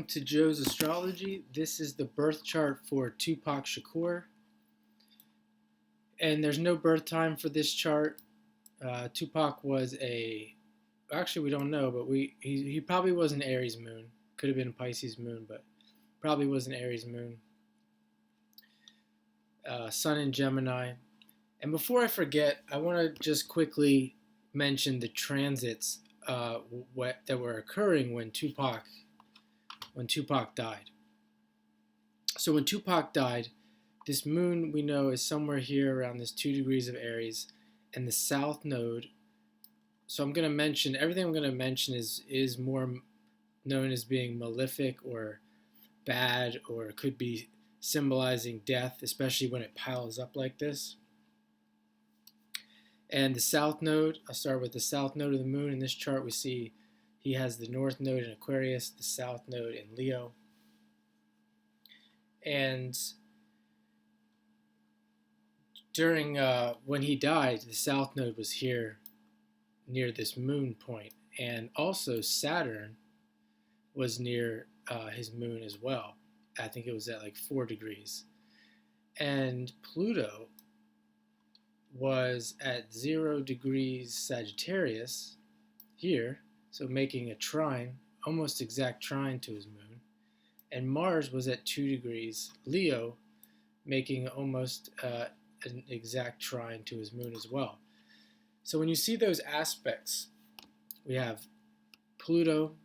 To Joe's Astrology. This is the birth chart for Tupac Shakur, and there's no birth time for this chart. Tupac was actually we don't know, but he probably was an Aries moon. Could have been a Pisces moon, but probably was an Aries moon. Sun in Gemini. And before I forget, I want to just quickly mention the transits that were occurring when Tupac died. So when Tupac died, this moon we know is somewhere here around this 2 degrees of Aries, and the south node. So I'm going to mention everything I'm going to mention is more known as being malefic or bad, or could be symbolizing death, especially when it piles up like this. And the south node, I'll start with the south node of the moon. In this chart, we see he has the north node in Aquarius, the south node in Leo. And during when he died, the south node was here near this moon point, and also Saturn was near his moon as well. I think it was at like 4 degrees. And Pluto was at 0 degrees Sagittarius here, so making a trine, almost exact trine to his moon. And Mars was at 2 degrees Leo, making almost an exact trine to his moon as well. So when you see those aspects, we have Pluto,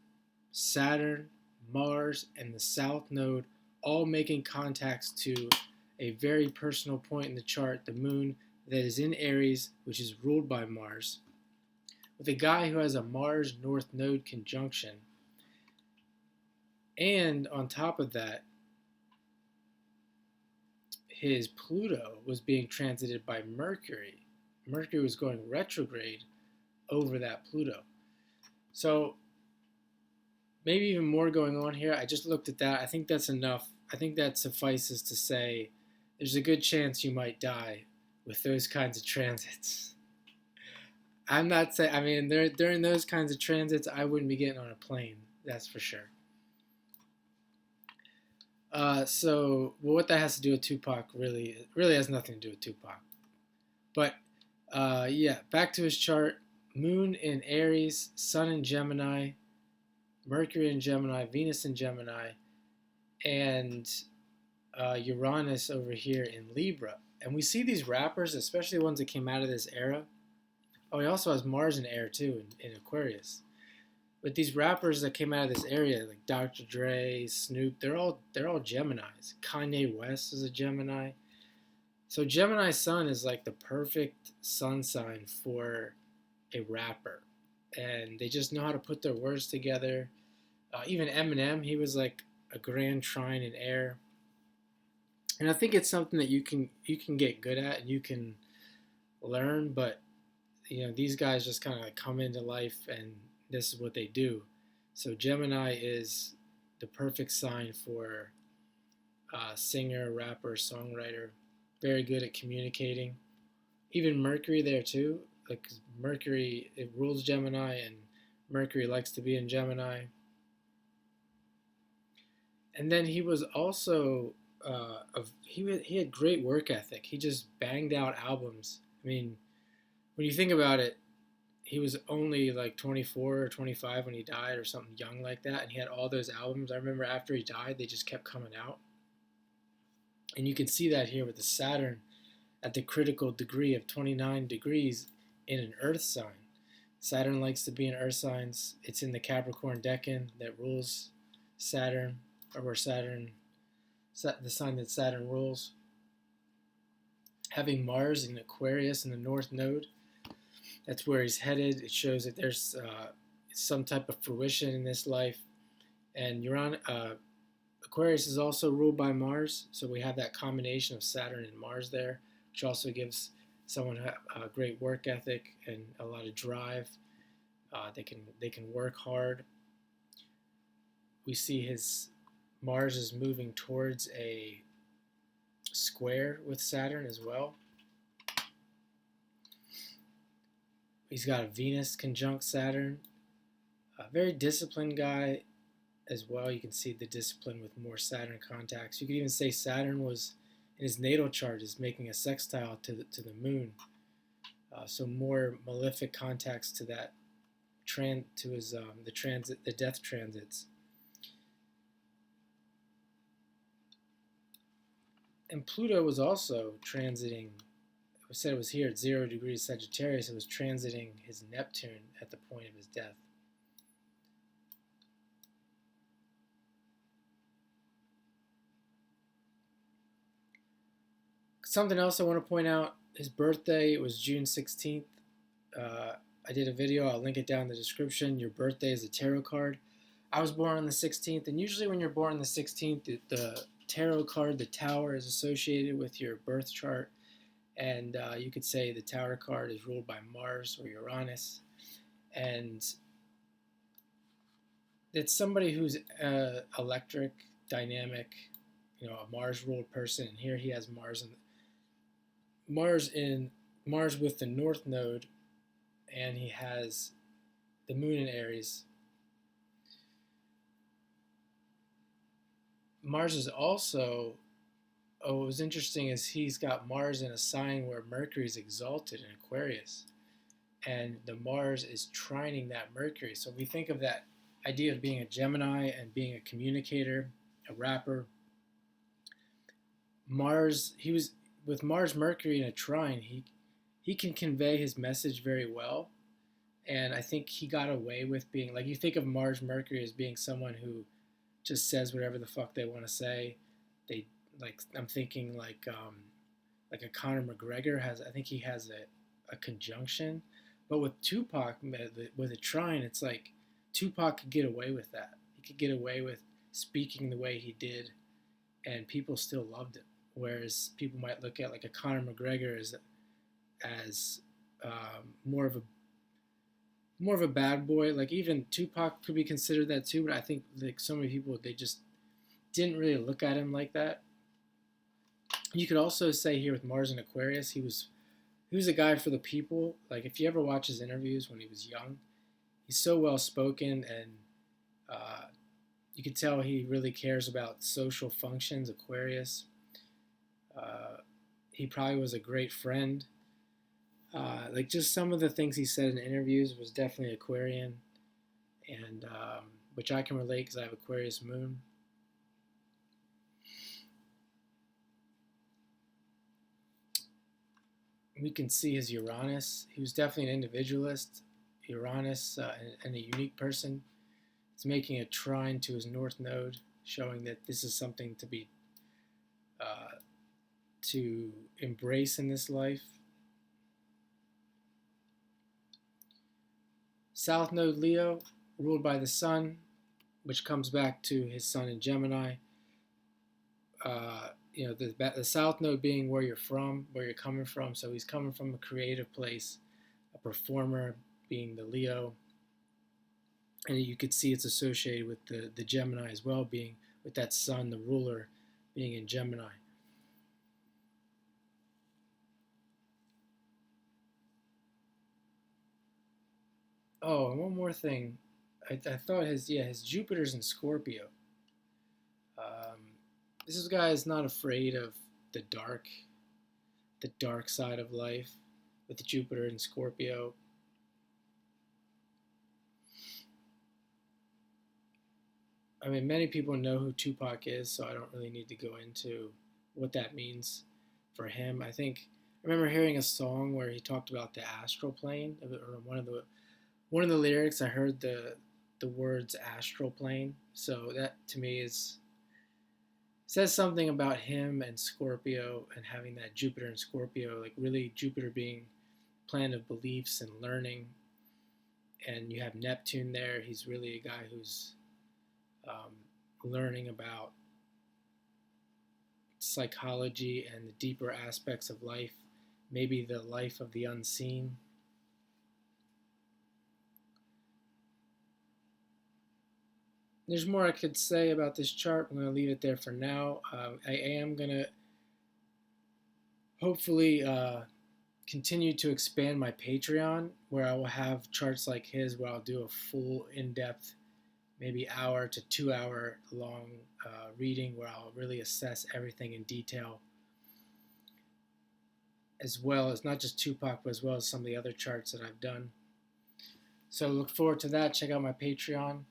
Saturn, Mars, and the south node all making contacts to a very personal point in the chart, the moon that is in Aries, which is ruled by Mars, with a guy who has a Mars north node conjunction. And on top of that, his Pluto was being transited by Mercury. Mercury was going retrograde over that Pluto. So maybe even more going on here. I just looked at that. I think that's enough. I think that suffices to say there's a good chance you might die with those kinds of transits. I'm not saying, I mean, during those kinds of transits, I wouldn't be getting on a plane. That's for sure. So what that has to do with Tupac really has nothing to do with Tupac. But yeah, back to his chart. Moon in Aries, Sun in Gemini, Mercury in Gemini, Venus in Gemini, and Uranus over here in Libra. And we see these rappers, especially ones that came out of this era. Oh, he also has Mars in air too, in Aquarius. But these rappers that came out of this area, like Dr. Dre, Snoop, they're all Geminis. Kanye West is a Gemini. So Gemini Sun is like the perfect sun sign for a rapper, and they just know how to put their words together. Even Eminem, he was like a grand trine in air, and I think it's something that you can get good at and you can learn. But these guys just kind of like come into life, and this is what they do. So Gemini is the perfect sign for singer, rapper, songwriter. Very good at communicating. Even Mercury there too. Like Mercury, it rules Gemini, and Mercury likes to be in Gemini. And then he was also he had great work ethic. He just banged out albums. I mean, when you think about it, he was only like 24 or 25 when he died, or something young like that, and he had all those albums. I remember after he died, they just kept coming out. And you can see that here with the Saturn at the critical degree of 29 degrees in an Earth sign. Saturn likes to be in Earth signs. It's in the Capricorn decan that rules Saturn, or where Saturn, the sign that Saturn rules. Having Mars in Aquarius in the North Node, that's where he's headed. It shows that there's some type of fruition in this life. And Aquarius is also ruled by Mars, so we have that combination of Saturn and Mars there, which also gives someone a great work ethic and a lot of drive. They can work hard. We see his Mars is moving towards a square with Saturn as well. He's got a Venus conjunct Saturn. A very disciplined guy, as well. You can see the discipline with more Saturn contacts. You could even say Saturn was in his natal chart is making a sextile to the moon. So more malefic contacts to that to his the death transits. And Pluto was also transiting. I said it was here at 0 degrees Sagittarius. It was transiting his Neptune at the point of his death. Something else I want to point out, his birthday was June 16th. I did a video, I'll link it down in the description. Your birthday is a tarot card. I was born on the 16th, and usually when you're born on the 16th, the tarot card, the tower, is associated with your birth chart. And you could say the tower card is ruled by Mars or Uranus. And it's somebody who's electric, dynamic, a Mars-ruled person. And here he has Mars with the North Node, and he has the Moon in Aries. Mars is also, what was interesting is he's got Mars in a sign where Mercury is exalted in Aquarius, and the Mars is trining that Mercury. So we think of that idea of being a Gemini and being a communicator, a rapper. With Mars Mercury in a trine, he can convey his message very well. And I think he got away with being, like, you think of Mars Mercury as being someone who just says whatever the fuck they want to say. I'm thinking like a Conor McGregor I think he has a conjunction. But with Tupac, with a trine, it's like Tupac could get away with that. He could get away with speaking the way he did, and people still loved him. Whereas people might look at like a Conor McGregor as more of a bad boy. Like even Tupac could be considered that too, but I think like so many people, they just didn't really look at him like that. You could also say here with Mars and Aquarius, he was a guy for the people. Like if you ever watch his interviews when he was young, he's so well spoken, and you could tell he really cares about social functions. Aquarius. He probably was a great friend. Like just some of the things he said in interviews was definitely Aquarian, and which I can relate because I have Aquarius moon. We can see his Uranus. He was definitely an individualist. Uranus and a unique person. It's making a trine to his North Node, showing that this is something to embrace in this life. South Node Leo, ruled by the Sun, which comes back to his Sun in Gemini. The South Node being where you're from, where you're coming from. So he's coming from a creative place, a performer, being the Leo. And you could see it's associated with the Gemini as well, being with that Sun, the ruler, being in Gemini. Oh, and one more thing. I thought his Jupiter's in Scorpio. This guy is not afraid of the dark side of life with Jupiter in Scorpio. I mean, many people know who Tupac is, so I don't really need to go into what that means for him. I remember hearing a song where he talked about the astral plane, or one of the lyrics. I heard the words astral plane, so that to me says something about him and Scorpio and having that Jupiter in Scorpio, like really Jupiter being planet of beliefs and learning, and you have Neptune there. He's really a guy who's learning about psychology and the deeper aspects of life, maybe the life of the unseen. There's more I could say about this chart. I'm going to leave it there for now. I am going to hopefully continue to expand my Patreon, where I will have charts like his, where I'll do a full in-depth maybe hour to 2 hour long reading where I'll really assess everything in detail, as well as not just Tupac, but as well as some of the other charts that I've done. So look forward to that. Check out my Patreon,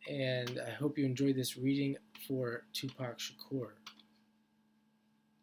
and I hope you enjoyed this reading for Tupac Shakur.